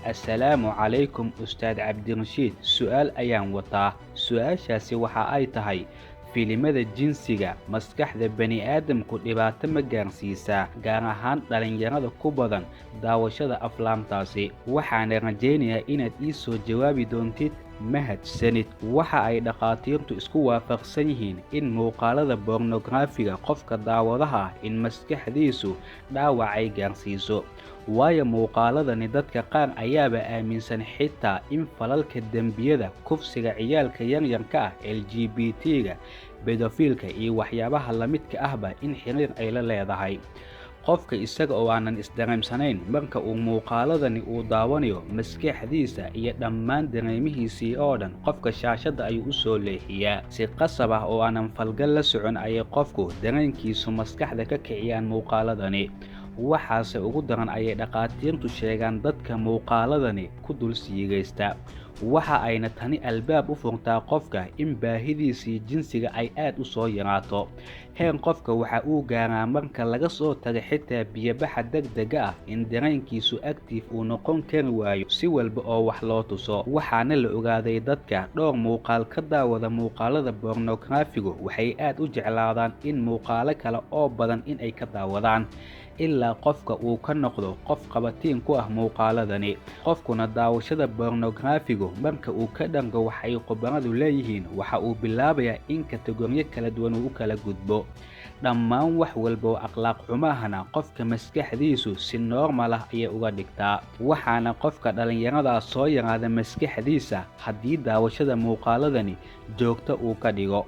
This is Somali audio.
Assalaamu calaykum Ustaad Cabdirashiid. Su'aal ayaan wataa. Su'aashaasi waxa ay tahay: filimada jinsiga maskaxda bani'aadamku dhibaato ma gaarsiisaa, gaar ahaan dhalinyarada ku badan daawashada aflaamtaasi? Waxaana rajaynayaa inaad ii soo jawaabi doontid. Mahadsanid. Waxa ay dhakhaatiirtu isku waafaqsan yihiin in muuqaalada bornograafiga qofka daawadaha ah in maskaxdiisu dhaawac ay gaarsiiso. Waayo muuqaaladani dadka qaar ayaaba aaminsan xitaa in falalka dembiyada kufsiga ciyaalka yaryarka ah, LGBT-ga, bedofiilka iyo waxyaabaha la midka ahba in xiriir ay la leedahay. Qofka isaga oo aanan isdareemsanayn marka uu muuqaaladani uu daawanayo, maskaxdiisa iyo dhammaan dareemihiisii oo dhan qofka shaashadda ayuu u soo leexiyaa. Si qasab ah oo aanan falgal la socon ayay qofku dareenkiisu maskaxda ka kiciyaan muuqaaladani. Waxaase ugu daran ayay dhakhaatiirtu sheegaan dadka muuqaaladani ku dul siigaysta. Waxa ayna tani albaab u furtaa qofka in baahidiisii jinsiga ay aad u soo yaraato. Heer qofka waxa uu gaaraa marka laga soo tago xitaa biyo-baxa degdega ah in dareenkiisu active uu noqon kari waayo si walba oo wax loo tuso. Waxaana la ogaaday dadka dhowr muuqaal ka daawada muuqaalada bornograafigu waxay aad u jeclaadaan in muuqaalo kale oo badan in ay ka daawadaan, ilaa qofka uu ka noqdo qof qabatiin ku ah muuqaaladani. Qofkuna daawashada bornograafigu marka uu ka dhango waxay khubaradu leeyihiin waxa uu bilaabayaa in kategoriyo kala duwan uu u kala gudbo. Dhammaan wax walba oo akhlaaq xumahana qofka maskaxdiisu si normal ah ayay uga dhigtaa. Waxaana qofka dhalinyarada soo yaraada maskaxdiisa haddii daawashada muuqaaladani joogto uu ka dhigo.